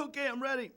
Okay, I'm ready.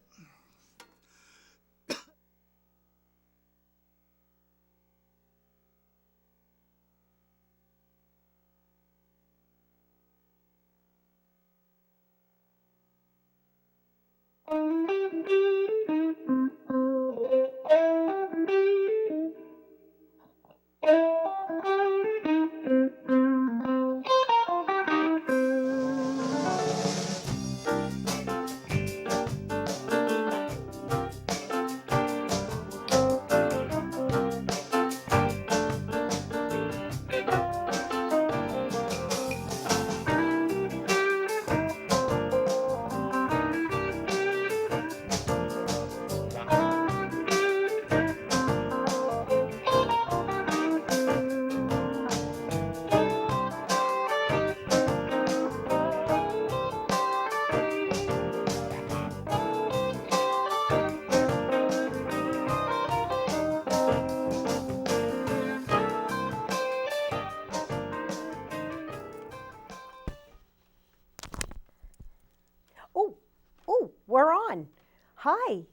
We're on. Hi,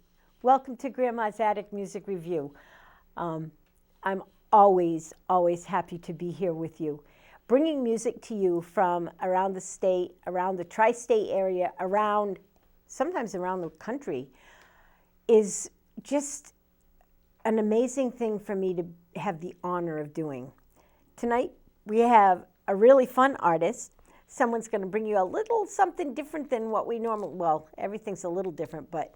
welcome to Grandma's Attic Music Review. I'm always happy to be here with you, bringing music to you from around the state, around the tri-state area, sometimes around the country, is just an amazing thing for me to have the honor of doing. Tonight, we have a really fun artist. Someone's going to bring you a little something different than what we normally, well, everything's a little different, but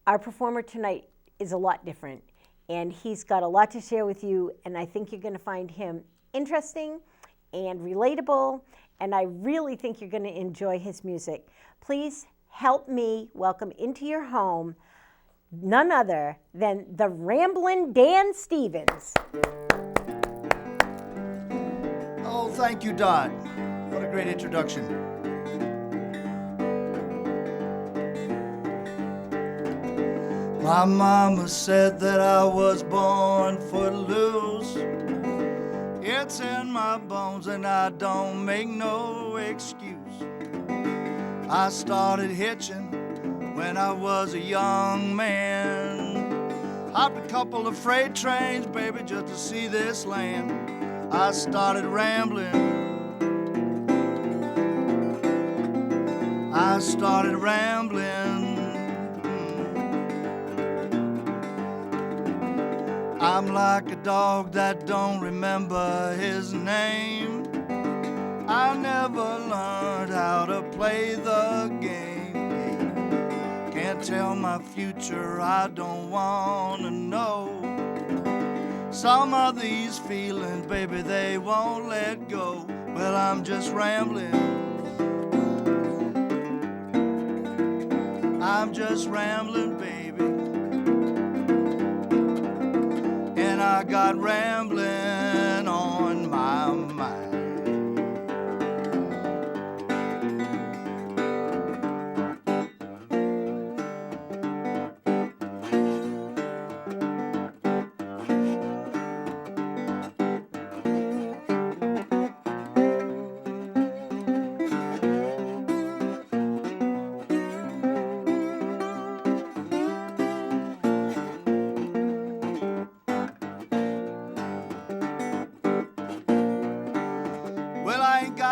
our performer tonight is a lot different. And he's got a lot to share with you, and I think you're going to find him interesting and relatable, and I really think you're going to enjoy his music. Please help me welcome into your home none other than the Ramblin' Dan Stevens. Oh, thank you, Dot. What a great introduction. My mama said that I was born footloose. It's in my bones and I don't make no excuse. I started hitching when I was a young man. Hopped a couple of freight trains, baby, just to see this land. I started rambling. I started rambling. I'm like a dog that don't remember his name. I never learned how to play the game. Can't tell my future, I don't wanna know. Some of these feelings, baby, they won't let go. Well, I'm just rambling. I'm just rambling, baby. And I got rambling on my mind.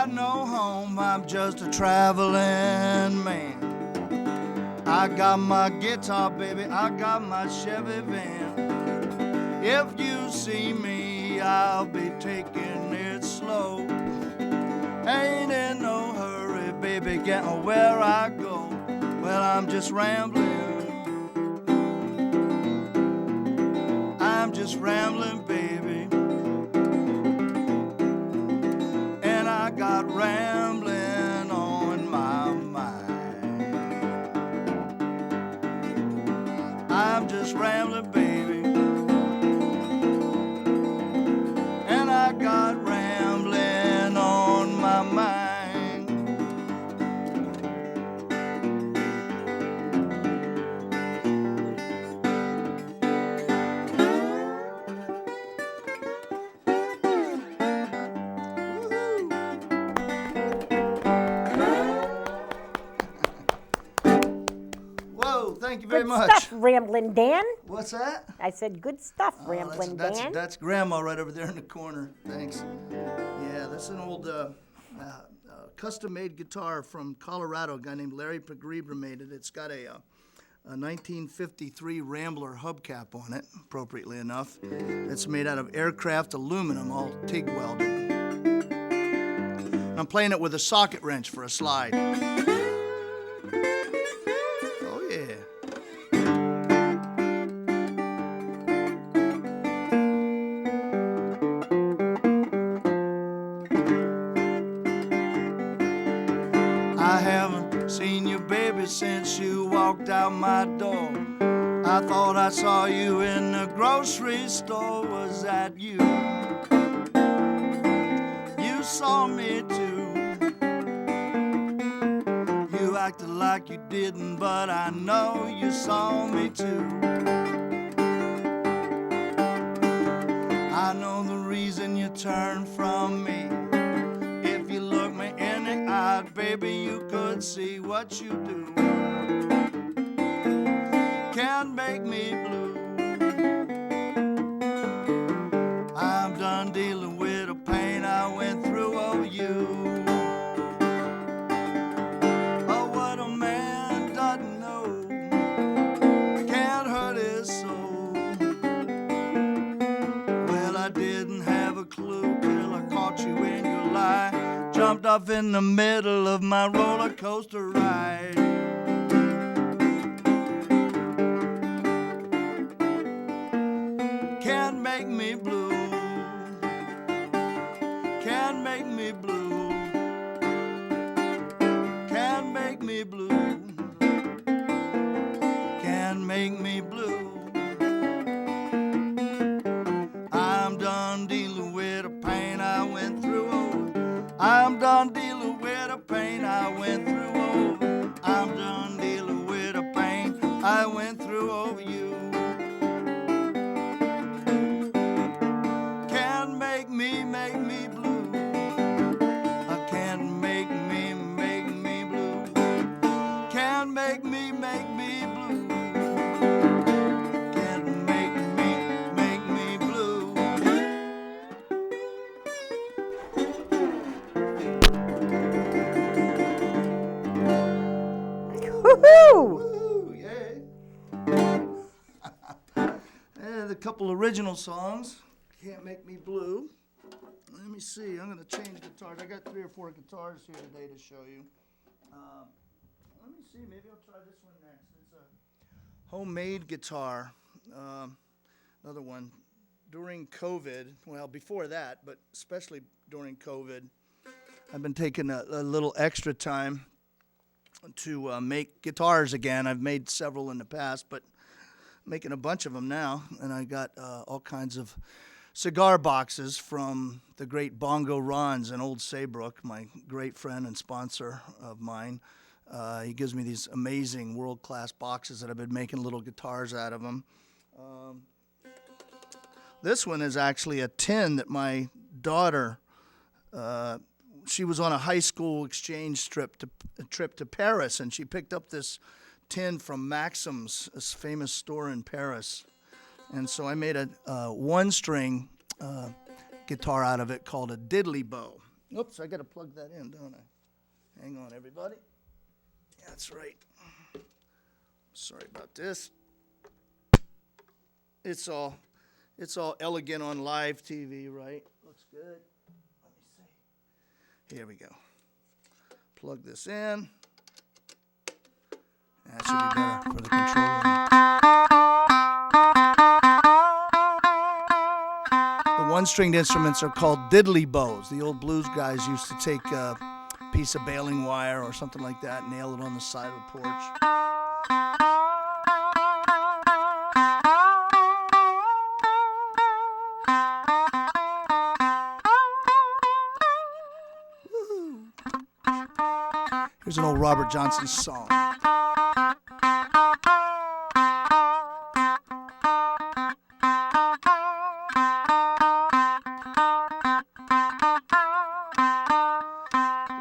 No home, I'm just a traveling man. I got my guitar, baby, I got my Chevy van. If you see me, I'll be taking it slow. Ain't in no hurry, baby, getting where I go. Well, I'm just rambling. I'm just rambling, baby. I got rambling on my mind. I'm just rambling, baby. And I got rambling on my mind. very Good much. stuff, Ramblin' Dan. What's that? I said good stuff, Oh, Ramblin' that's, Dan. that's Grandma right over there in the corner. Thanks. Yeah, that's an old custom-made guitar from Colorado. A guy named Larry Pagreber made it. It's got a 1953 Rambler hubcap on it, appropriately enough. It's made out of aircraft aluminum, all TIG welded. I'm playing it with a socket wrench for a slide. Oh, yeah. I haven't seen you, baby, since you walked out my door. I thought I saw you in the grocery store. Was that you? You saw me too. You acted like you didn't, but I know you saw me too. I know the reason you turned from me. If you look me in the eye, baby, you could see what you do. Can't make me blue. I'm done dealing with the pain I went through over you. Oh, what a man doesn't know can't hurt his soul. Well, I didn't have a clue till I caught you in your lie. Jumped off in the middle of my roller coaster ride. Can't make me blue. Can't make me blue. Can't make me blue. Can't make me blue. I'm done dealing with the pain I went through. I'm done dealing with the pain I went through. I'm done dealing with the pain I went through over you. Can't make me blue. I can't make me blue. Can't make me blue. Can't make me blue. Woohoo! Woo, yay. And a couple original songs. Can't Make Me Blue. Let me see. I'm going to change guitars. I got 3 or 4 guitars here today to show you. Let me see. Maybe I'll try this one next. It's a homemade guitar. Another one. During COVID, well, before that, but especially during COVID, I've been taking a little extra time to make guitars again. I've made several in the past, but making a bunch of them now. And I got all kinds of cigar boxes from the great Bongo Ron's in Old Saybrook, my great friend and sponsor of mine. He gives me these amazing world-class boxes that I've been making little guitars out of them. This one is actually a tin that my daughter, she was on a high school exchange trip to Paris, and she picked up this tin from Maxim's, a famous store in Paris. And so I made a one-string guitar out of it called a diddly bow. Oops, I got to plug that in, don't I? Hang on, everybody. That's right. Sorry about this. It's all elegant on live TV, right? Looks good. Let me see. Here we go. Plug this in. That should be better for the control room. The one-stringed instruments are called diddly bows. The old blues guys used to take a piece of baling wire or something like that, nail it on the side of a porch. Here's an old Robert Johnson song.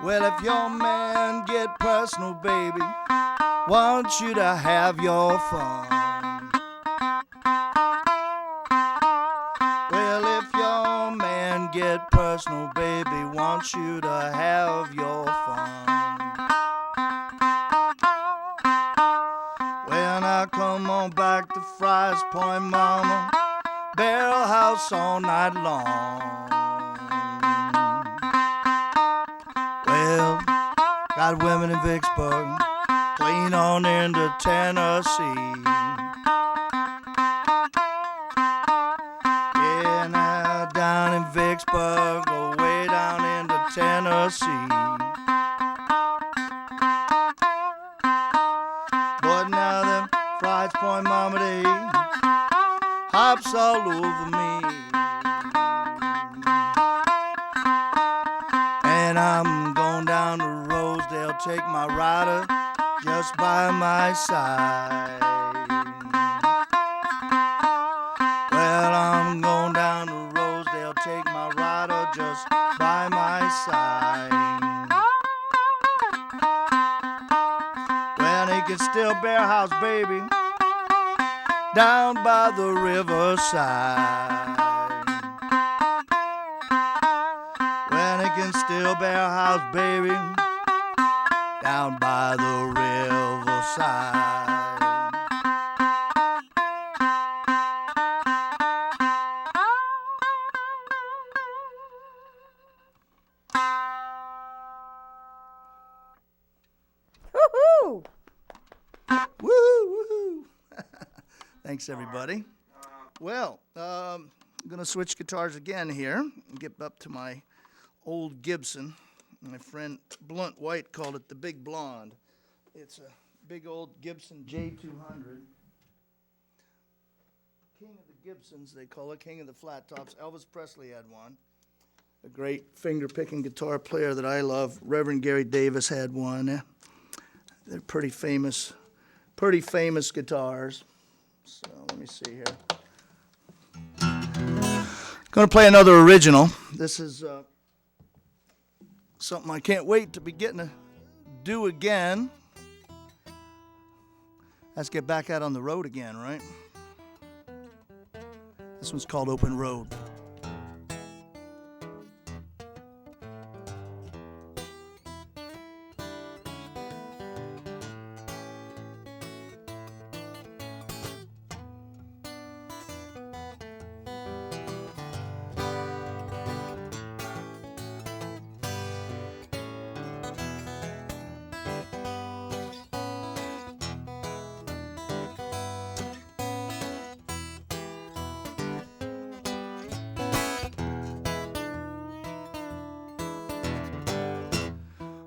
Well, if your man get personal, baby, want you to have your fun. Well, if your man get personal, baby, wants you to have your fun. When I come on back to Fry's Point, mama, barrel house all night long. Well, got women in Vicksburg, clean on into Tennessee. Yeah, now down in Vicksburg, go way down into Tennessee. But now them Fry's Point mama, they hops all over me. And I'm going down to Rosedale, take my rider just by my side. Well, I'm going down to Rosedale, take my rider just by my side. Well, he can still bear house, baby, down by the riverside. Well, he can still bear house, baby, down by the riverside. Woohoo! Woo-hoo! Thanks, everybody. Well, I'm going to switch guitars again here and get up to my old Gibson. My friend Blunt White called it the Big Blonde. It's a big old Gibson J200. King of the Gibsons, they call it, King of the Flat Tops. Elvis Presley had one. A great finger-picking guitar player that I love, Reverend Gary Davis, had one. They're pretty famous guitars. So let me see here. Going to play another original. This is something I can't wait to be getting to do again. Let's get back out on the road again, right? This one's called Open Road.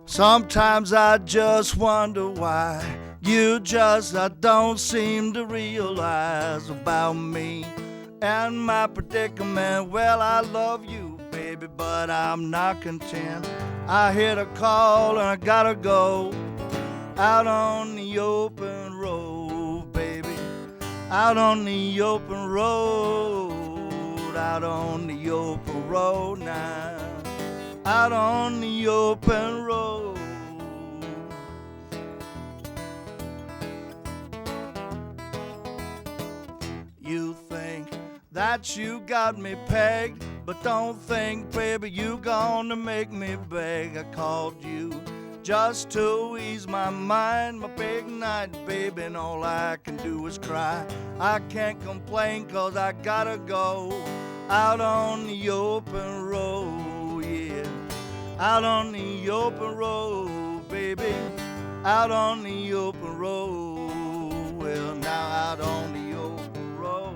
Sometimes I just wonder why you just don't seem to realize about me and my predicament. Well, I love you, baby, but I'm not content. I hit a call and I gotta go out on the open road, baby. Out on the open road, out on the open road now. Out on the open road. You think that you got me pegged, but don't think, baby, you gonna make me beg. I called you just to ease my mind, my big night, baby, and all I can do is cry. I can't complain 'cause I gotta go out on the open road, yeah. Out on the open road, baby, out on the open road. Well, now out on the open road.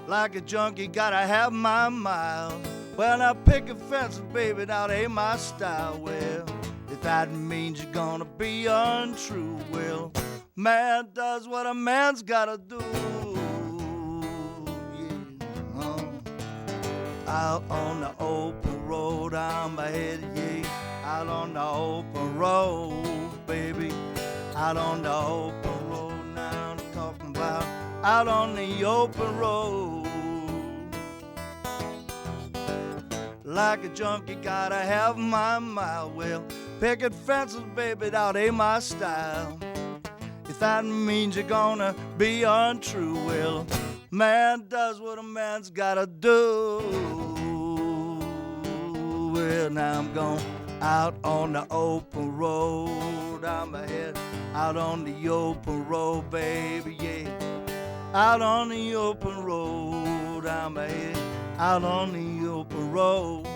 Like a junkie, gotta have my mile. Well, now pick a fence, baby, that ain't my style. Well, if that means you're gonna be untrue, well, man does what a man's gotta do. Out on the open road, I'm headed, yeah. Out on the open road, baby. Out on the open road, now I'm talking about out on the open road. Like a junkie, gotta have my mile. Well, picket fences, baby, that ain't my style. If that means you're gonna be untrue, well, man does what a man's gotta do. Well, now I'm going out on the open road. I'm ahead out on the open road, baby, yeah. Out on the open road, I'm ahead out on the open road.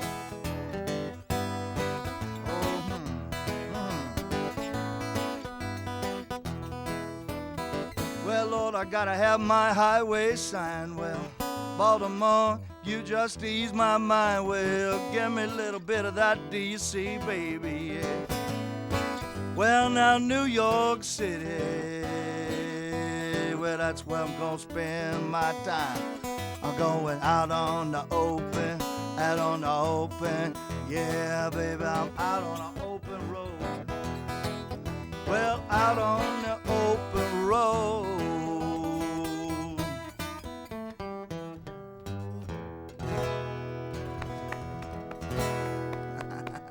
Well, Lord, I gotta have my highway sign. Well, Baltimore, you just ease my mind. Well, give me a little bit of that DC, baby, yeah. Well, now New York City, well, that's where I'm gonna spend my time. I'm going out on the open, out on the open. Yeah, baby, I'm out on the open road. Well, out on the open road.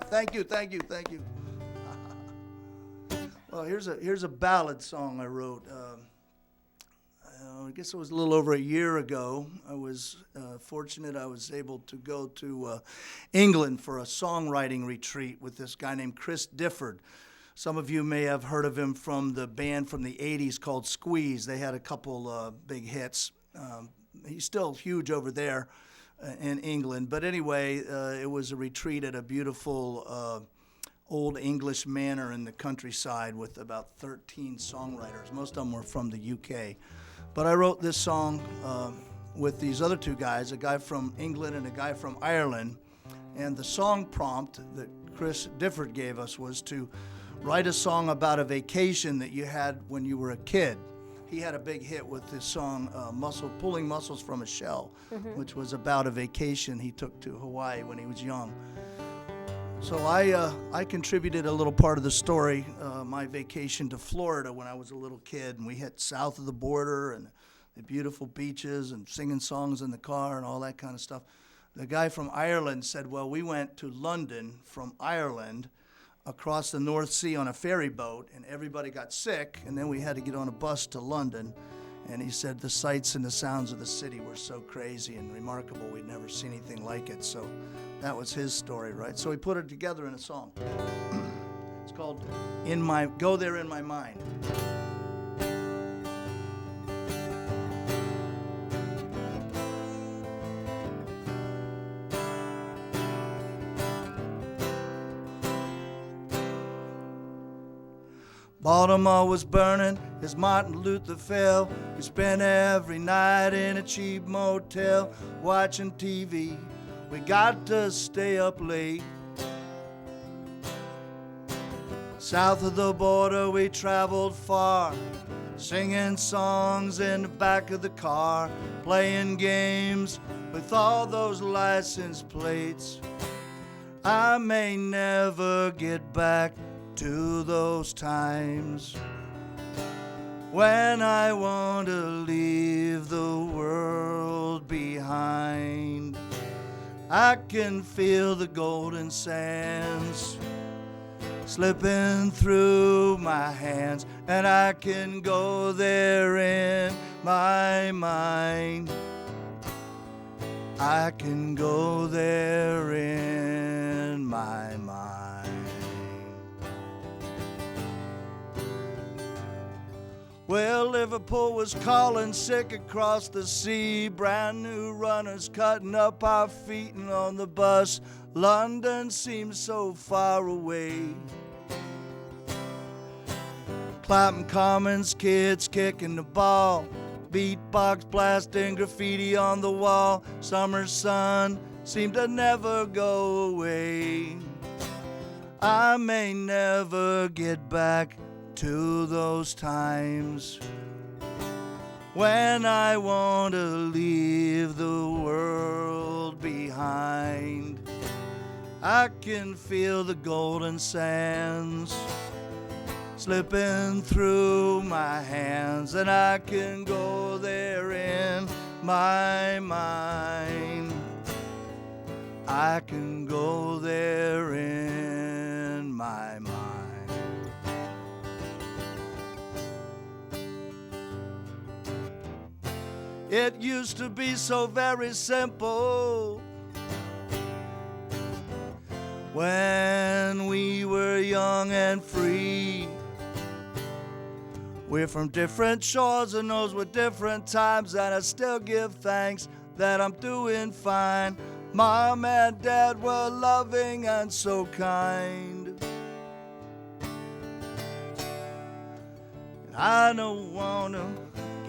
Thank you, thank you, thank you. Well, here's a ballad song I wrote. I guess it was a little over a year ago. I was fortunate I was able to go to England for a songwriting retreat with this guy named Chris Difford. Some of you may have heard of him from the band from the 80s called Squeeze. They had a couple big hits. He's still huge over there in England. But anyway, it was a retreat at a beautiful old English manor in the countryside with about 13 songwriters. Most of them were from the UK. But I wrote this song with these other two guys, a guy from England and a guy from Ireland. And the song prompt that Chris Difford gave us was to write a song about a vacation that you had when you were a kid. He had a big hit with his song, Pulling Mussels from a Shell, which was about a vacation he took to Hawaii when he was young. So I contributed a little part of the story, my vacation to Florida when I was a little kid, and we hit south of the border and the beautiful beaches and singing songs in the car and all that kind of stuff. The guy from Ireland said, well, we went to London from Ireland across the North Sea on a ferry boat, and everybody got sick, and then we had to get on a bus to London. And he said the sights and the sounds of the city were so crazy and remarkable, we'd never seen anything like it. So that was his story, right? So he put it together in a song. It's called Go There in My Mind. Baltimore was burning as Martin Luther fell. We spent every night in a cheap motel watching TV. We got to stay up late. South of the border we traveled far, singing songs in the back of the car, playing games with all those license plates. I may never get back to those times when I want to leave the world behind. I can feel the golden sands slipping through my hands, and I can go there in my mind. I can go there in my mind. Well, Liverpool was calling sick across the sea. Brand new runners cutting up our feet, and on the bus, London seems so far away. Clapham Commons, kids kicking the ball, beatbox blasting, graffiti on the wall. Summer sun seemed to never go away. I may never get back to those times when I want to leave the world behind. I can feel the golden sands slipping through my hands, and I can go there in my mind. I can go there in my mind. It used to be so very simple when we were young and free. We're from different shores and those were different times, and I still give thanks that I'm doing fine. Mom and Dad were loving and so kind. And I don't want to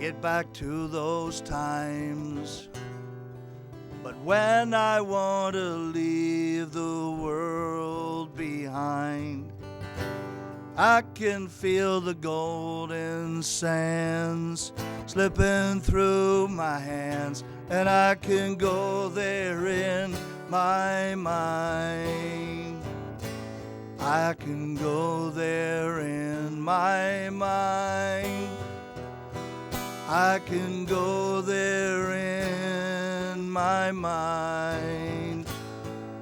get back to those times, but when I want to leave the world behind, I can feel the golden sands slipping through my hands, and I can go there in my mind. I can go there in my mind. I can go there in my mind.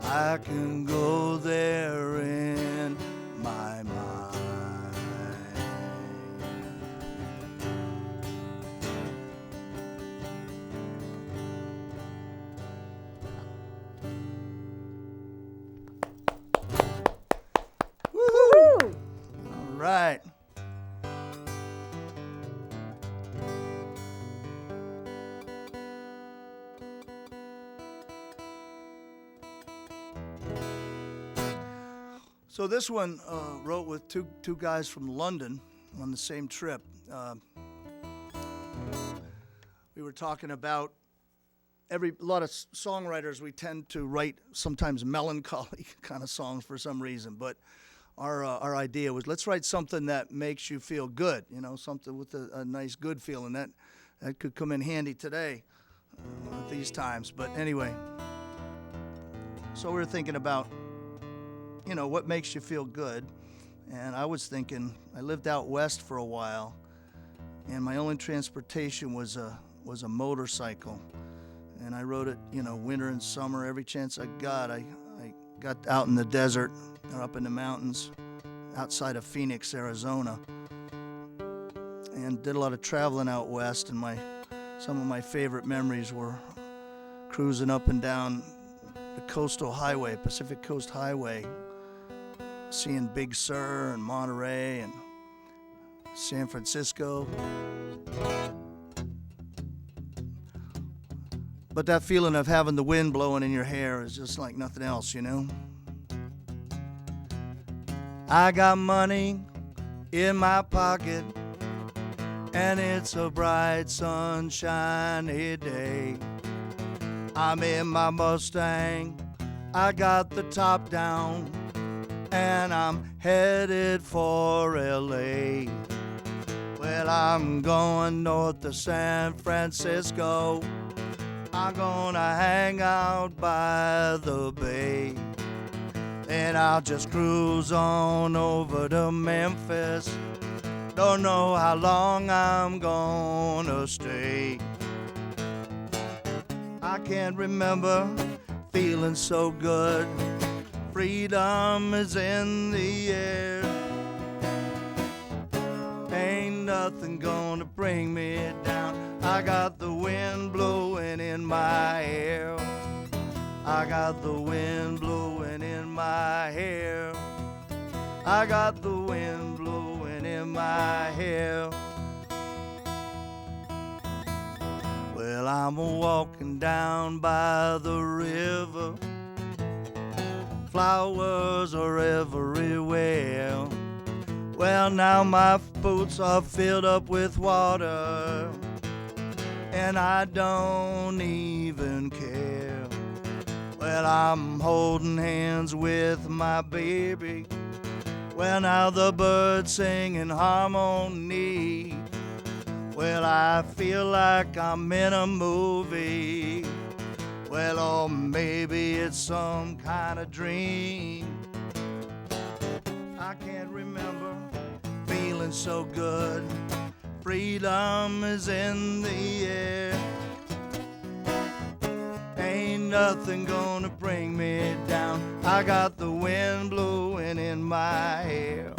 I can go there in my mind. Woo! All right. So this one wrote with two guys from London on the same trip. We were talking about a lot of songwriters, we tend to write sometimes melancholy kind of songs for some reason, but our idea was, let's write something that makes you feel good, you know, something with a nice good feeling. That could come in handy today at these times. But anyway, so we were thinking about, you know, what makes you feel good. And I was thinking, I lived out west for a while, and my only transportation was a motorcycle. And I rode it, you know, winter and summer, every chance I got. I got out in the desert or up in the mountains outside of Phoenix, Arizona, and did a lot of traveling out west. And some of my favorite memories were cruising up and down the coastal highway, Pacific Coast Highway, seeing Big Sur and Monterey and San Francisco. But that feeling of having the wind blowing in your hair is just like nothing else, you know? I got money in my pocket, and it's a bright sunshiny day. I'm in my Mustang, I got the top down, and I'm headed for LA. Well, I'm going north to San Francisco. I'm gonna hang out by the bay. Then I'll just cruise on over to Memphis. Don't know how long I'm gonna stay. I can't remember feeling so good. Freedom is in the air. Ain't nothing gonna bring me down. I got the wind blowing in my hair. I got the wind blowing in my hair. I got the wind blowing in my hair. Well, I'm walking down by the river. Flowers are everywhere. Well, now my boots are filled up with water, and I don't even care. Well, I'm holding hands with my baby. Well, now the birds sing in harmony. Well, I feel like I'm in a movie. Well, or maybe it's some kind of dream. I can't remember feeling so good. Freedom is in the air. Ain't nothing gonna bring me down. I got the wind blowing in my hair.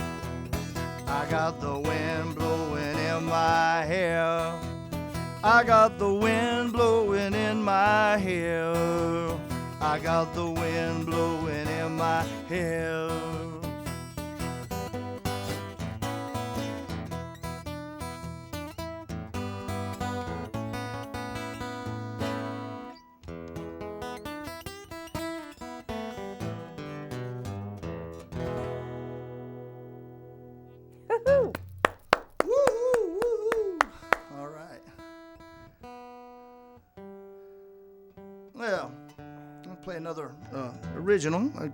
I got the wind blowing in my hair. I got the wind blowing in my hair. I got the wind blowing in my hair. Woohoo! Woo-hoo, woo-hoo. All right. Well, I'll play another original. I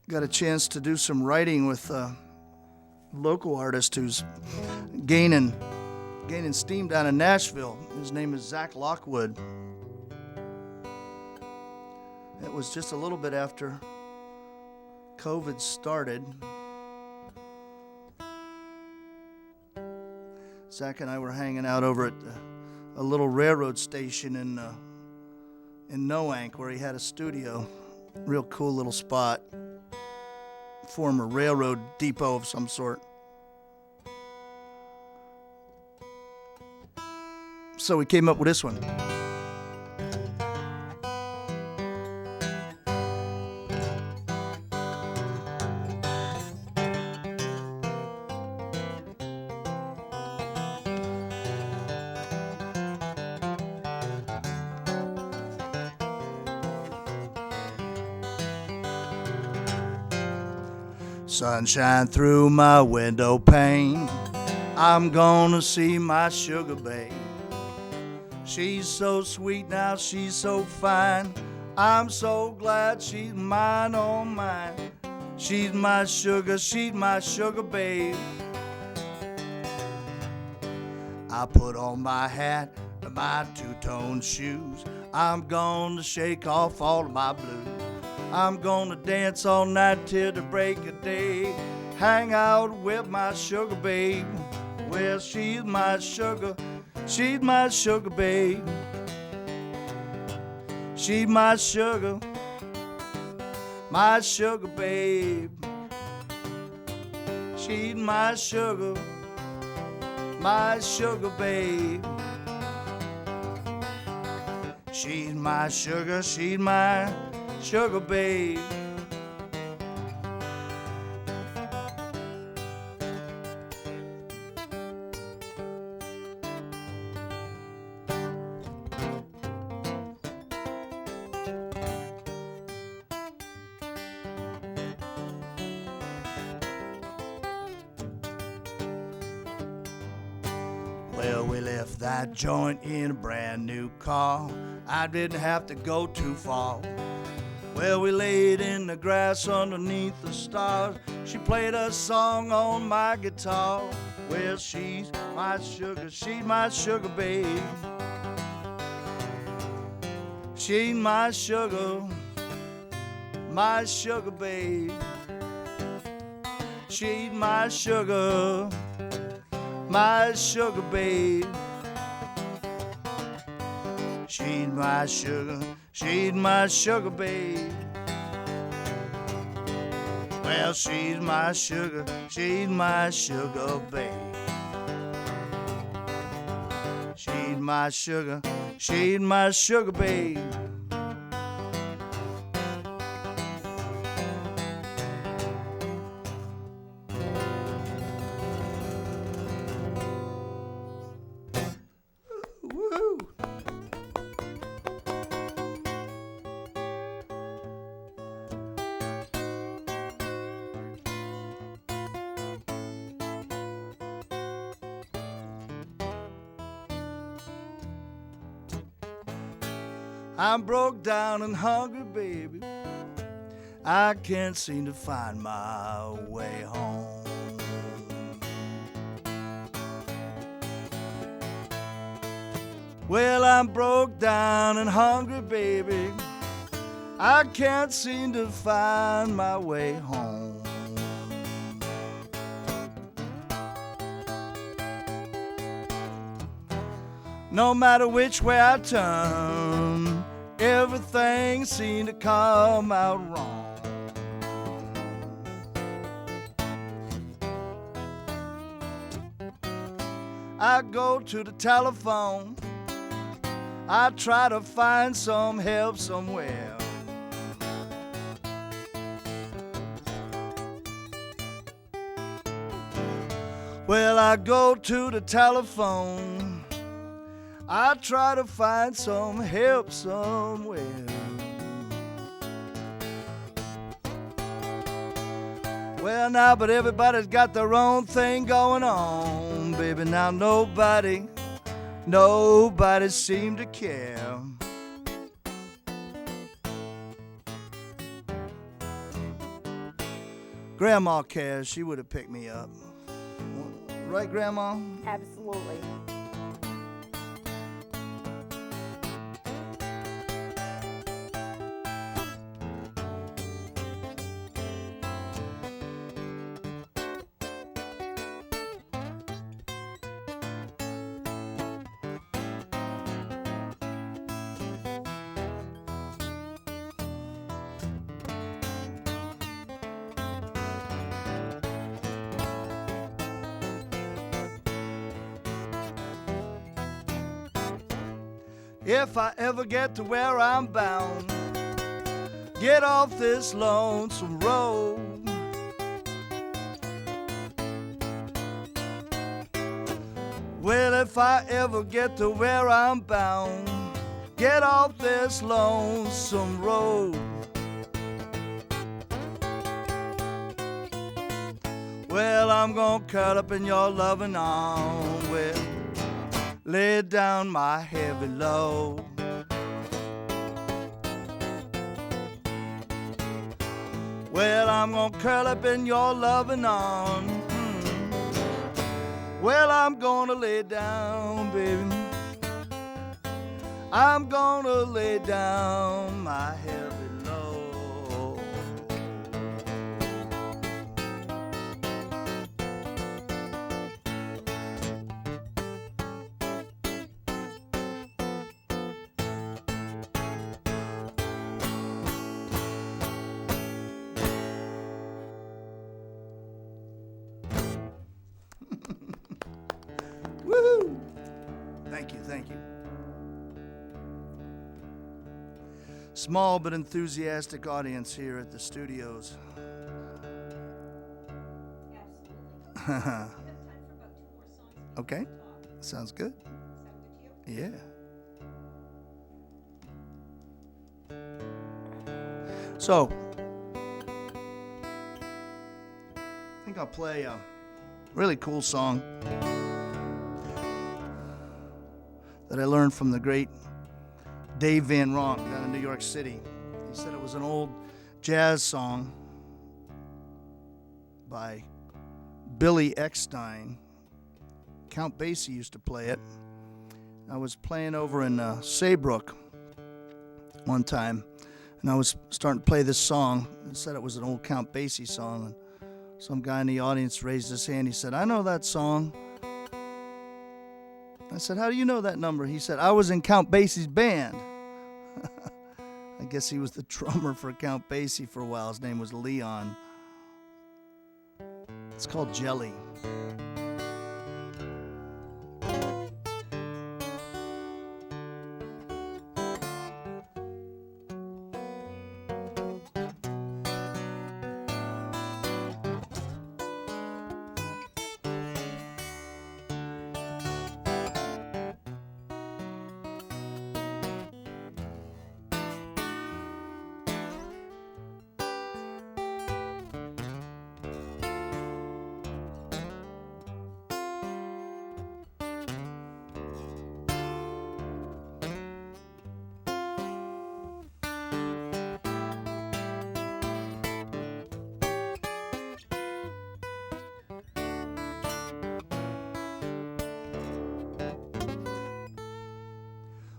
got a chance to do some writing with a local artist who's gaining steam down in Nashville. His name is Zach Lockwood. It was just a little bit after COVID started. Zach and I were hanging out over at a little railroad station in Noank, where he had a studio. Real cool little spot. Former railroad depot of some sort. So we came up with this one. Sunshine through my window pane. I'm gonna see my sugar babe. She's so sweet now, she's so fine. I'm so glad she's mine, oh mine. She's my sugar babe. I put on my hat and my two-tone shoes. I'm gonna shake off all of my blues. I'm gonna dance all night till the break of day. Hang out with my sugar babe. Well, she's my sugar babe. She's my sugar, my sugar babe. She's my sugar babe. She's my sugar babe. Well, we left that joint in a brand new car. I didn't have to go too far. Well, we laid in the grass underneath the stars. She played a song on my guitar. Well, she's my sugar babe. She's my sugar babe. She's my sugar babe. She's my sugar babe. Well, she's my sugar babe. She's my sugar babe. Woo! I'm broke down and hungry, baby. I can't seem to find my way home. Well, I'm broke down and hungry, baby. I can't seem to find my way home. No matter which way I turn, everything seemed to come out wrong. I go to the telephone, I try to find some help somewhere. Well, I go to the telephone, I try to find some help somewhere. Well, now, but everybody's got their own thing going on, baby. Now nobody seemed to care. Grandma cares, she would have picked me up. Right, Grandma? Absolutely. If I ever get to where I'm bound, get off this lonesome road. Well, if I ever get to where I'm bound, get off this lonesome road. Well, I'm gonna curl up in your loving arms, well, lay down my heavy load. Well, I'm gonna curl up in your loving arms. Well, I'm gonna lay down, baby. I'm gonna lay down my heavy load. Woo! Thank you, thank you. Small but enthusiastic audience here at the studios. Absolutely. Okay, sounds good. Yeah. So, I think I'll play a really cool song that I learned from the great Dave Van Ronk down in New York City. He said it was an old jazz song by Billy Eckstine. Count Basie used to play it. I was playing over in Saybrook one time, and I was starting to play this song. He said it was an old Count Basie song, and some guy in the audience raised his hand. He said, "I know that song." I said, "How do you know that number?" He said, "I was in Count Basie's band." I guess he was the drummer for Count Basie for a while. His name was Leon. It's called Jelly.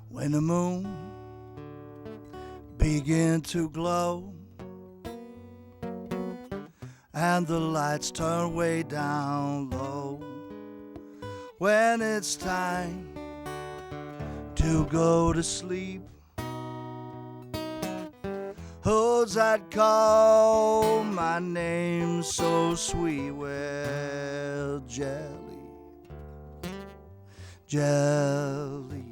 When the moon began to glow and the lights turn way down low, when it's time to go to sleep, Who's that call my name so sweet? Well, jelly, jelly,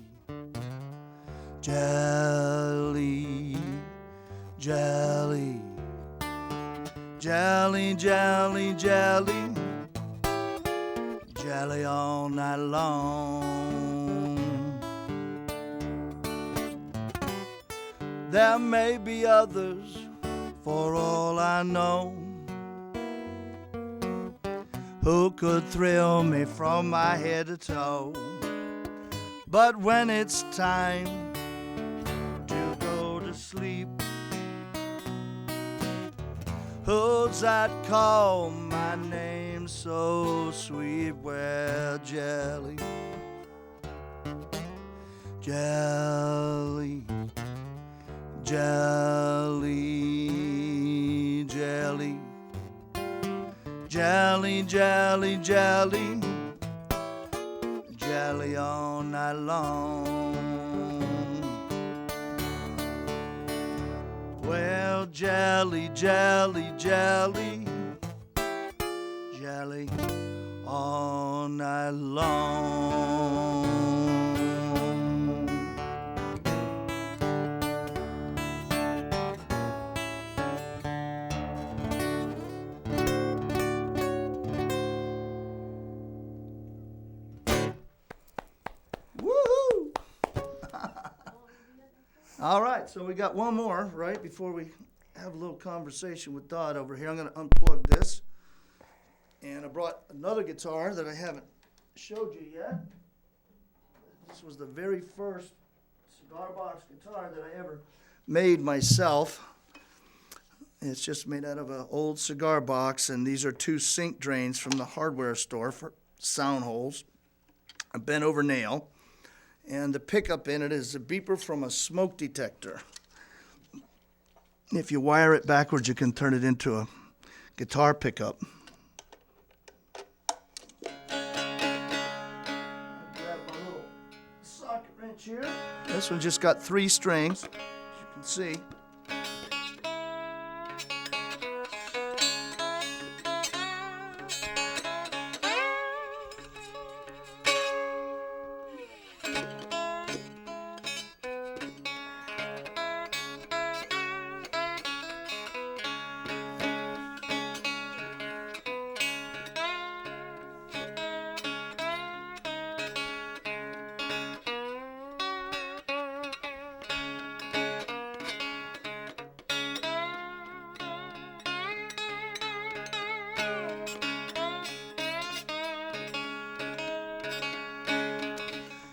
jelly, jelly, jelly, jelly, jelly, jelly all night long. There may be others, for all I know, who could thrill me from my head to toe. But when it's time to go to sleep, who's that call my name so sweet? Well, jelly, jelly, jelly, jelly, jelly, jelly, jelly, jelly all night long. Well, jelly, jelly, jelly, jelly all night long. All right, so we got one more, right, before we have a little conversation with Dodd over here. I'm going to unplug this. And I brought another guitar that I haven't showed you yet. This was the very first cigar box guitar that I ever made myself. It's just made out of an old cigar box, and these are two sink drains from the hardware store for sound holes, a bent over nail. And the pickup in it is a beeper from a smoke detector. If you wire it backwards, you can turn it into a guitar pickup. I grab my little socket wrench here. This one just got 3 strings, as you can see.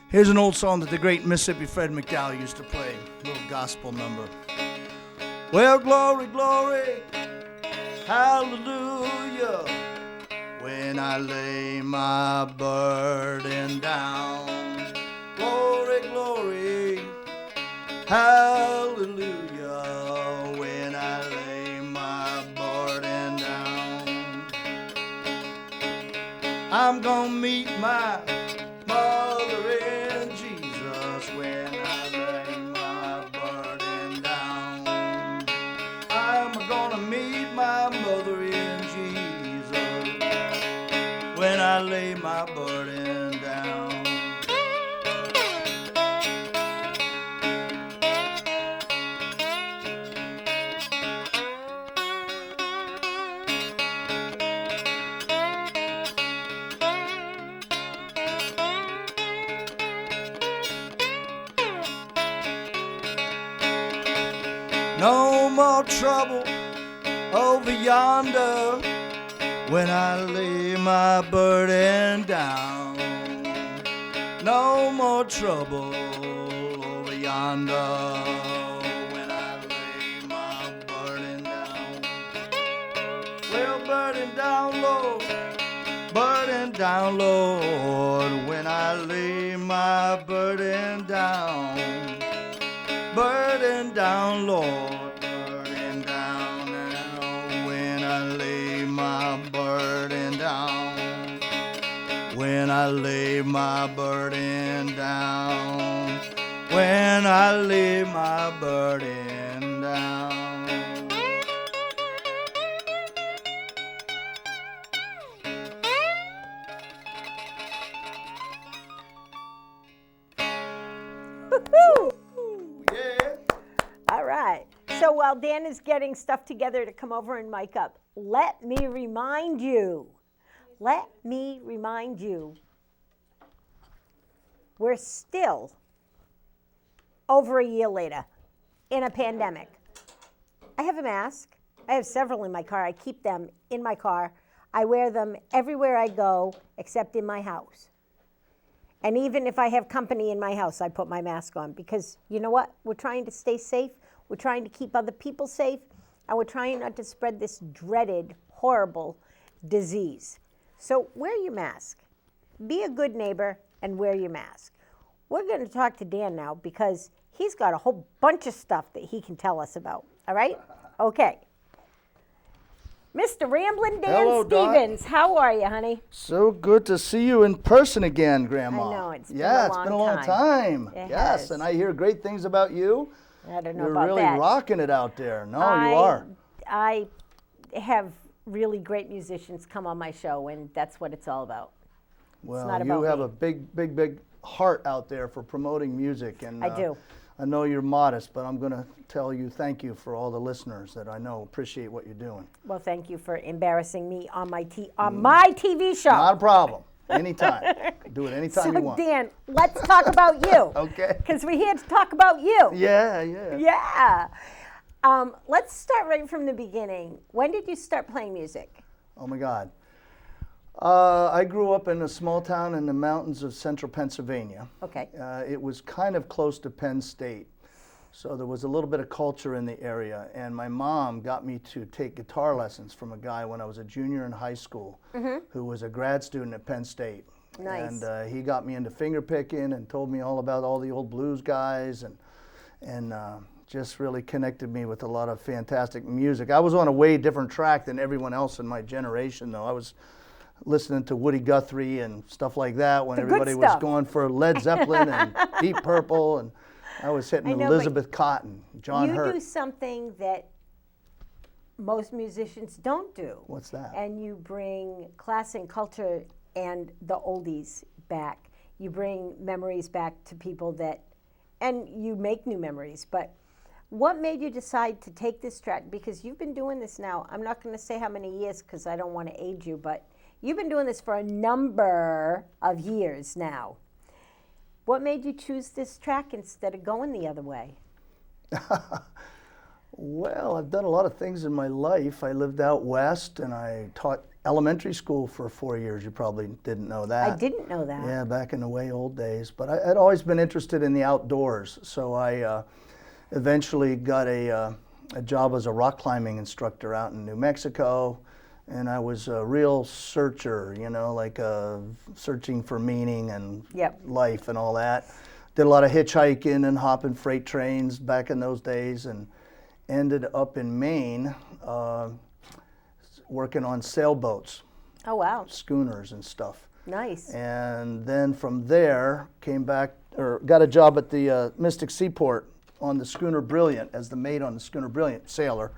Here's an old song that the great Mississippi Fred McDowell used to play, a little gospel number. Well, glory, glory, hallelujah, when I lay my burden down. Glory, glory, hallelujah, when I lay my burden down. I'm gonna meet my mother in Jesus when I lay my burden down. I'm gonna meet my mother in Jesus when I lay my burden down. No more trouble over yonder when I lay my burden down. No more trouble over yonder when I lay my burden down. Well, burden down, Lord, when I lay my burden down. Burden down, Lord, burden down now when I lay my burden down. When I lay my burden down. When I lay my burden down. while Dan is getting stuff together to come over and mic up, let me remind you, we're still over a year later in a pandemic. I have a mask. I have several in my car. I keep them in my car. I wear them everywhere I go except in my house. And even if I have company in my house, I put my mask on because you know what? We're trying to stay safe. We're trying to keep other people safe. And we're trying not to spread this dreaded, horrible disease. So wear your mask. Be a good neighbor and wear your mask. We're going to talk to Dan now because he's got a whole bunch of stuff that he can tell us about. All right? Okay. Mr. Ramblin' Dan Hello, Stevens, Doc. how are you, honey? So good to see you in person again, Grandma. I know, it's been it's been a long time. It Yes, has. and I hear great things about you. I don't know You're about really that. rocking it out there. No, you are. I have really great musicians come on my show, and that's what it's all about. Well, not you about have me. a big heart out there for promoting music. And I do. I know you're modest, but I'm going to tell you thank you for all the listeners that I know appreciate what you're doing. Well, thank you for embarrassing me on my TV show. Not a problem. Anytime. Do it anytime So, you want. Dan, let's talk about you. Okay. Because we're here to talk about you. Yeah. Yeah. Let's start right from the beginning. When did you start playing music? Oh my God. I grew up in a small town in the mountains of central Pennsylvania. Okay. It was kind of close to Penn State, so there was a little bit of culture in the area. And my mom got me to take guitar lessons from a guy when I was a junior in high school, who was a grad student at Penn State. Nice. And he got me into finger picking and told me all about all the old blues guys and just really connected me with a lot of fantastic music. I was on a way different track than everyone else in my generation, though. I was listening to Woody Guthrie and stuff like that when The good everybody was stuff. going for Led Zeppelin and Deep Purple, and I was hitting I know, but Elizabeth Cotton, John You Hurt. do something that most musicians don't do. What's that? And you bring class and culture and the oldies back. You bring memories back to people that, and you make new memories. But what made you decide to take this track? Because you've been doing this now, I'm not going to say how many years because I don't want to age you, but you've been doing this for a number of years now. What made you choose this track instead of going the other way? Well, I've done a lot of things in my life. I lived out west and I taught elementary school for 4 years. You probably didn't know that. I didn't know that. Yeah, back in the way old days. But I'd always been interested in the outdoors. So I eventually got a job as a rock climbing instructor out in New Mexico. And I was a real searcher, like searching for meaning and life and all that. Did a lot of hitchhiking and hopping freight trains back in those days, and ended up in Maine working on sailboats. Oh, wow. Schooners and stuff. Nice. And then from there, came back, or got a job at the Mystic Seaport on the schooner Brilliant, as the mate on the schooner Brilliant, sailor.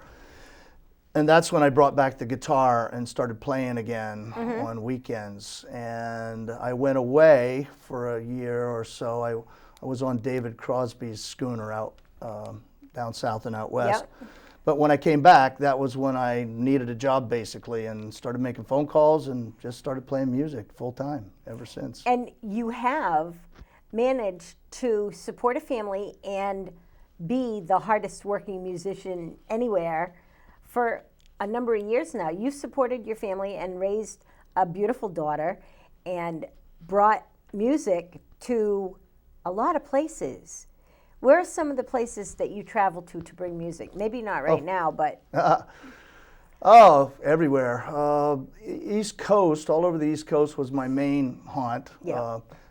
And that's when I brought back the guitar and started playing again on weekends. And I went away for a year or so. I was on David Crosby's schooner out down south and out west. Yep. But when I came back, that was when I needed a job basically, and started making phone calls and just started playing music full time ever since. And you have managed to support a family and be the hardest working musician anywhere for a number of years now. You supported your family and raised a beautiful daughter and brought music to a lot of places. Where are some of the places that you travel to bring music? Maybe not right now, but... Everywhere. East Coast, all over the East Coast was my main haunt,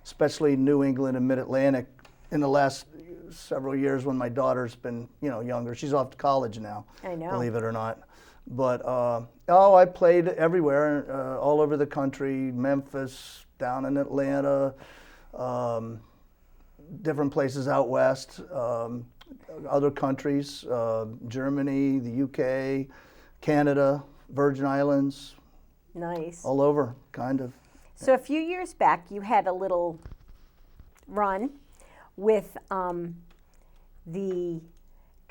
especially New England and Mid-Atlantic in the last several years when my daughter's been, younger. She's off to college now, I know. Believe it or not. But, I played everywhere, all over the country, Memphis, down in Atlanta, different places out west, other countries, Germany, the UK, Canada, Virgin Islands. Nice. All over, kind of. So a few years back, you had a little run with the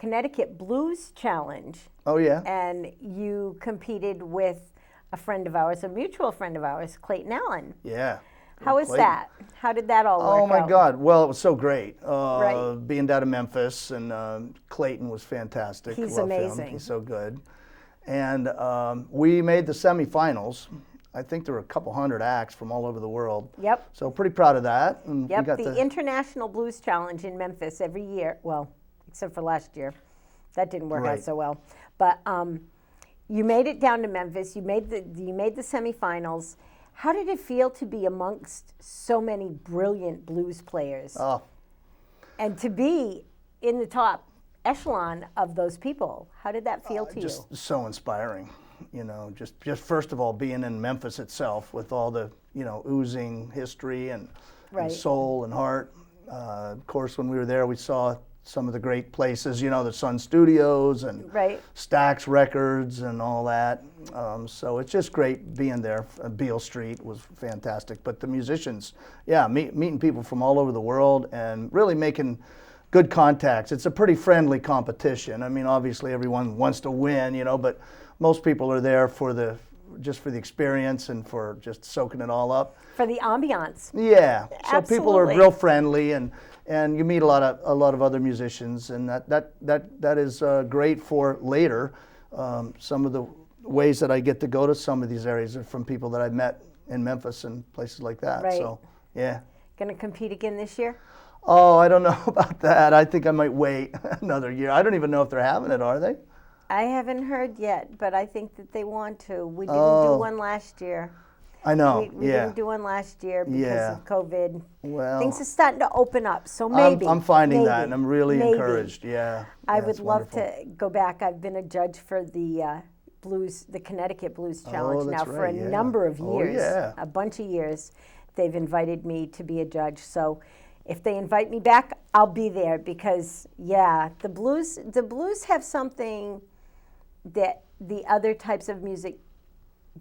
Connecticut Blues Challenge. Oh, yeah? And you competed with a friend of ours, a mutual friend of ours, Clayton Allen. Yeah. How was Clayton. that? How did that all work out? Oh, my God. Well, it was so great. Right. Being down in Memphis, and Clayton was fantastic. He's Love amazing. him. He's so good. And we made the semifinals. I think there were a couple hundred acts from all over the world. Yep. So pretty proud of that. And Yep, we got the International Blues Challenge in Memphis every year. Well, except for last year. That didn't work out Right. so well. But you made it down to Memphis. You made the semifinals. How did it feel to be amongst so many brilliant blues players? Oh, And to be in the top echelon of those people? How did that feel to you? just so inspiring. Just first of all, being in Memphis itself with all the, oozing history and Right. soul and heart. Of course, when we were there, we saw some of the great places, the Sun Studios and Right. Stax Records and all that. So it's just great being there. Beale Street was fantastic. But the musicians, yeah, meeting people from all over the world and really making good contacts. It's a pretty friendly competition. I mean, obviously everyone wants to win, but most people are there for the experience and for just soaking it all up. For the ambiance. Yeah. So people are Absolutely. real friendly, and you meet a lot of other musicians, and that is great for later. Some of the ways that I get to go to some of these areas are from people that I've met in Memphis and places like that. Right. So yeah. Going to compete again this year? Oh, I don't know about that. I think I might wait another year. I don't even know if they're having it, are they? I haven't heard yet, but I think that they want to. We didn't Oh. do one last year. I know. We yeah. didn't do one last year because Yeah. of COVID. Well, Things are starting to open up, so maybe. I'm finding maybe, that, and I'm really maybe. encouraged. Yeah. I Yeah, would it's love wonderful. to go back. I've been a judge for the Connecticut Blues Challenge now that's for a right, yeah. number of Oh, years. yeah. A bunch of years. They've invited me to be a judge. So if they invite me back, I'll be there because, yeah, the blues have something that the other types of music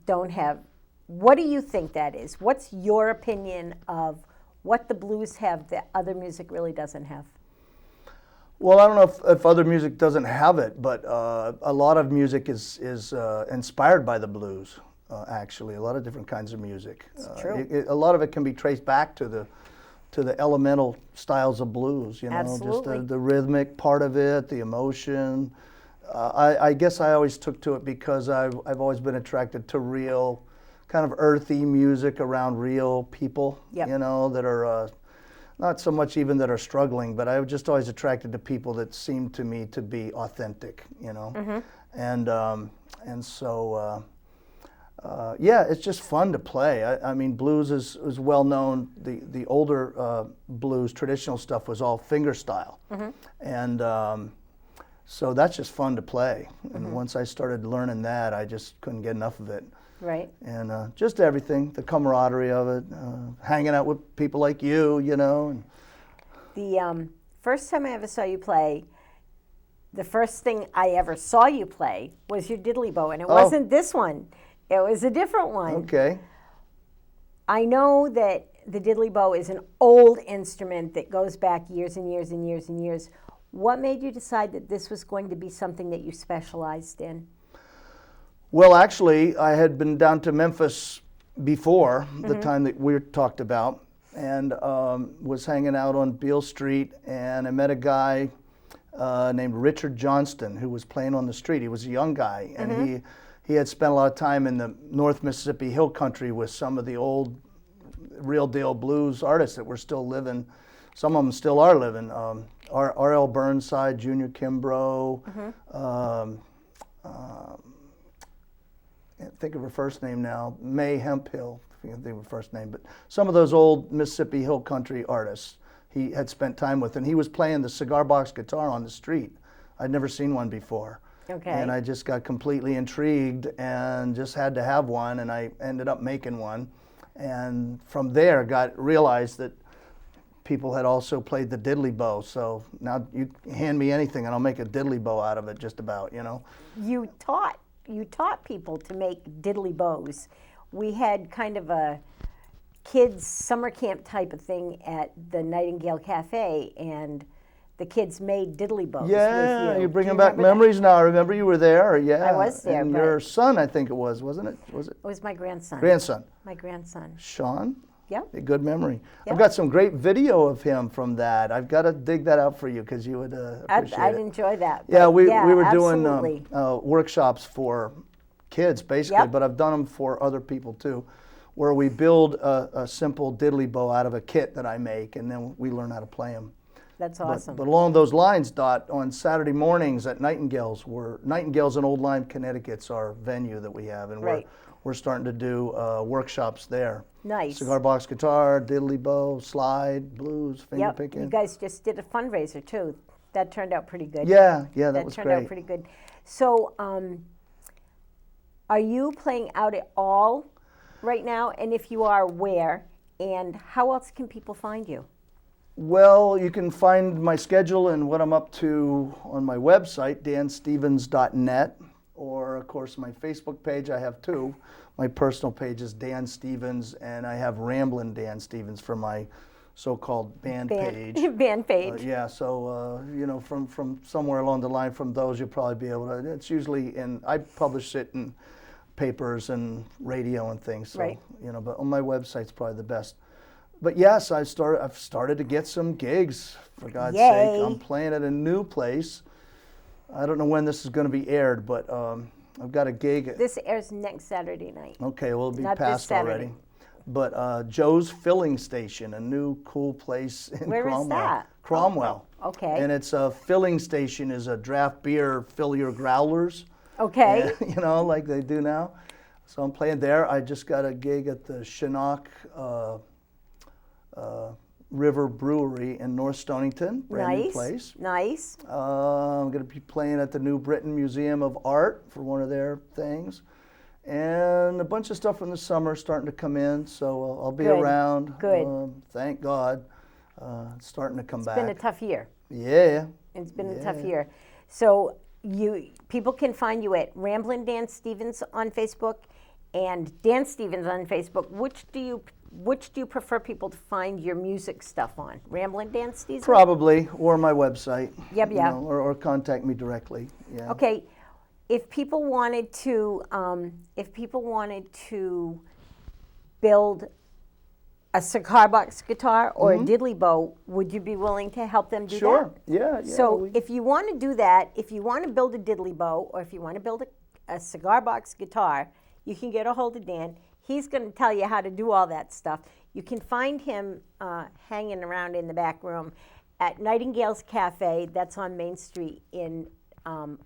don't have. What do you think that is? What's your opinion of what the blues have that other music really doesn't have? Well, I don't know if other music doesn't have it, but a lot of music is inspired by the blues. Actually, a lot of different kinds of music. It's true. A lot of it can be traced back to the elemental styles of blues. Absolutely. Just the rhythmic part of it, the emotion. I guess I always took to it because I've always been attracted to real, kind of earthy music around real people. Yep. That are not so much even that are struggling, but I was just always attracted to people that seemed to me to be authentic. Mm-hmm. And so. Yeah, it's just fun to play. I mean, blues is well known. The older blues, traditional stuff, was all finger style, and so that's just fun to play. And once I started learning that, I just couldn't get enough of it. Right. And just everything, the camaraderie of it, hanging out with people like you, And The first time I ever saw you play, the first thing I ever saw you play was your diddly bow, and it wasn't this one. It was a different one. okay. I know that the diddly bow is an old instrument that goes back years and years and years and years. What made you decide that this was going to be something that you specialized in? Well, actually, I had been down to Memphis before the time that we talked about, and was hanging out on Beale Street, and I met a guy named Richard Johnston who was playing on the street. He was a young guy, and he had spent a lot of time in the North Mississippi Hill Country with some of the old real deal blues artists that were still living. Some of them still are living. R.L. Burnside, Junior Kimbrough, can't think of her first name now, May Hemphill, I can't think of her first name, but some of those old Mississippi Hill Country artists he had spent time with, and he was playing the cigar box guitar on the street. I'd never seen one before. Okay. And I just got completely intrigued and just had to have one, and I ended up making one. And from there realized that people had also played the diddly bow. So now you hand me anything and I'll make a diddly bow out of it, just about, You taught people to make diddly bows. We had kind of a kids summer camp type of thing at the Nightingale Cafe, and the kids made diddly bows Yeah, with you. you're Do bringing you back remember that? memories now. I remember you were there. Yeah, I was there, and but- your son, I think it was, wasn't it? Was it It was my grandson. grandson? My grandson. Sean. Yep. A good memory. Yep. I've got some great video of him from that. I've got to dig that out for you because you would appreciate I'd it. enjoy that. Yeah, but we were absolutely. doing workshops for kids, basically, Yep. but I've done them for other people too, where we build a simple diddly bow out of a kit that I make, and then we learn how to play them. That's awesome. But along those lines, Dot, on Saturday mornings at Nightingales in Old Lyme, Connecticut's our venue that we have, and Right. we're starting to do workshops there. Nice. Cigar box guitar, diddly bow, slide, blues, finger Yep. picking. You guys just did a fundraiser too. That turned out pretty good. Yeah, that was turned great. out pretty good. So, are you playing out at all right now? And if you are, where? And how else can people find you? Well, you can find my schedule and what I'm up to on my website, danstevens.net, or of course my Facebook page. I have two. My personal page is Dan Stevens, and I have Ramblin' Dan Stevens for my so-called band page. Band page. Yeah, so from somewhere along the line from those, you'll probably be able to. It's usually I publish it in papers and radio and things. So, Right. but on my website's probably the best. But yes, I've started to get some gigs. For God's sake, Yay. I'm playing at a new place. I don't know when this is going to be aired, but I've got a gig. This airs next Saturday night. Okay, well, it'll be Not this past Saturday. already. But Joe's Filling Station, a new cool place in Where is Cromwell. that? Cromwell. Oh, okay. And it's a filling station, is a draft beer, fill your growlers. Okay. And, like they do now. So I'm playing there. I just got a gig at the Chinook River Brewery in North Stonington, brand new place. Nice. I'm going to be playing at the New Britain Museum of Art for one of their things. And a bunch of stuff in the summer starting to come in, so I'll be Good. around. Good. Thank God. It's starting to come back. It's been a tough year. Yeah. It's been a tough year. So people can find you at Ramblin' Dan Stevens on Facebook and Dan Stevens on Facebook. Which do you prefer people to find your music stuff on? Ramblin' Dan Stevens? Probably, or my website. Yep, you yeah. know, or contact me directly. Yeah. Okay. If people wanted to build a cigar box guitar or a diddly bow, would you be willing to help them do Sure. that? Yeah. So if you want to do that, if you want to build a diddly bow or if you want to build a cigar box guitar, you can get a hold of Dan. He's going to tell you how to do all that stuff. You can find him hanging around in the back room at Nightingale's Cafe. That's on Main Street in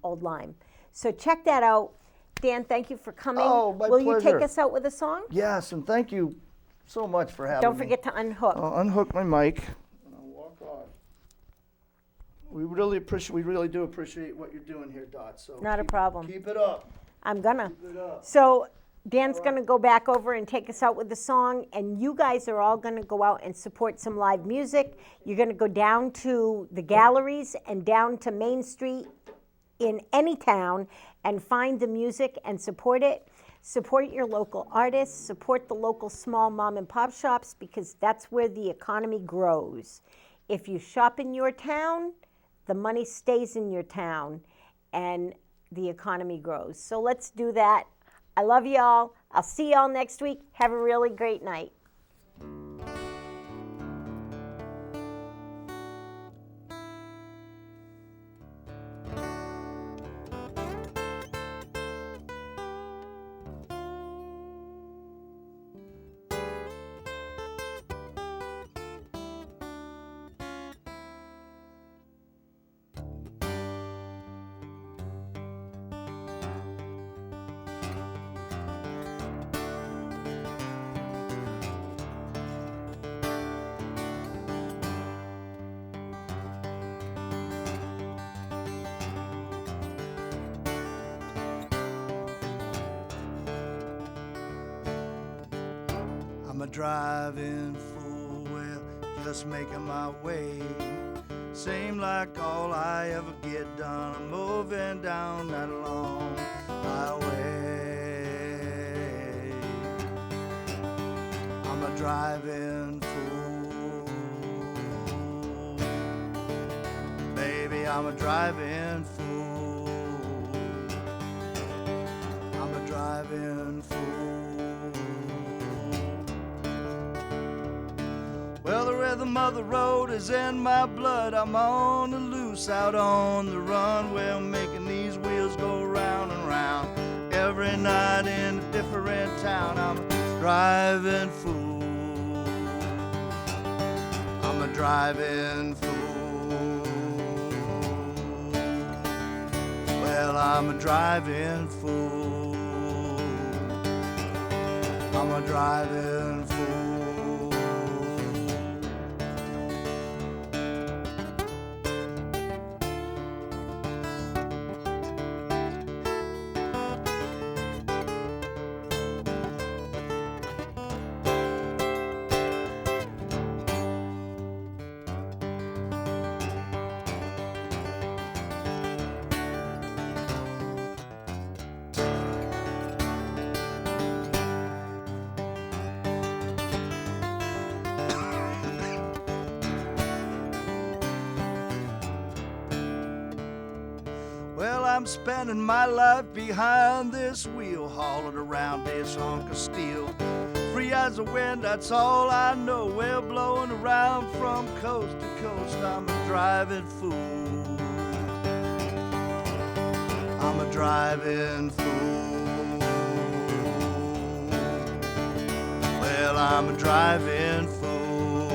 Old Lyme. So check that out. Dan, thank you for coming. Oh, my Will you pleasure. take us out with a song? Yes, and thank you so much for having Don't me. forget to unhook. I'll unhook my mic. And I'll walk off. We really do appreciate what you're doing here, Dot. So Not a problem. Keep it up. I'm gonna. Keep it up. So Dan's gonna go back over and take us out with the song, and you guys are all gonna go out and support some live music. You're gonna go down to the galleries and down to Main Street in any town and find the music and support it. Support your local artists, support the local small mom and pop shops, because that's where the economy grows. If you shop in your town, the money stays in your town and the economy grows. So let's do that. I love y'all. I'll see y'all next week. Have a really great night. I'm a driving fool, well, just making my way. Seem like all I ever get done, I'm moving down that long highway. I'm a driving fool. I'm a driving fool. I'm a driving fool. Well, the rhythm of the road is in my blood. I'm on the loose, out on the run. Well, making these wheels go round and round. Every night in a different town. I'm a driving fool. I'm a driving fool. Well, I'm a driving fool. I'm a driving fool. Well, I'm spending my life behind this wheel, hauling around this hunk of steel. Free as the wind, that's all I know. Well, blowing around from coast to coast, I'm a driving fool. I'm a driving fool. Well, I'm a driving fool.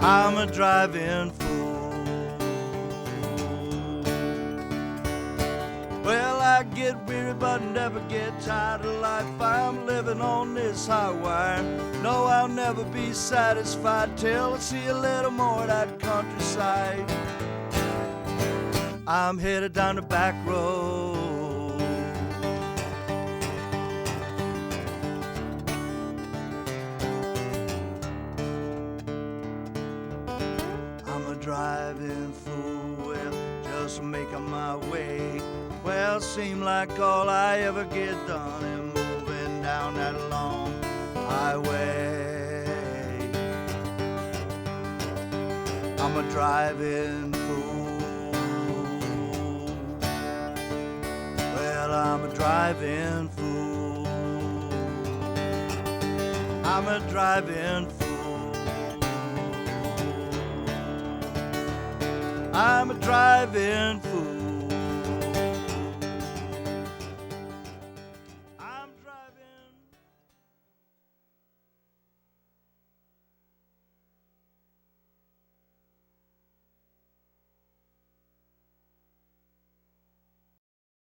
I'm a driving fool. Well, I get weary but never get tired of life. I'm living on this high wire. No, I'll never be satisfied till I see a little more of that countryside. I'm headed down the back road. I'm a driving fool, well, just making my way. Well, seem like all I ever get done is moving down that long highway. I'm a driving fool. Well, I'm a driving fool. I'm a driving fool. I'm a driving fool.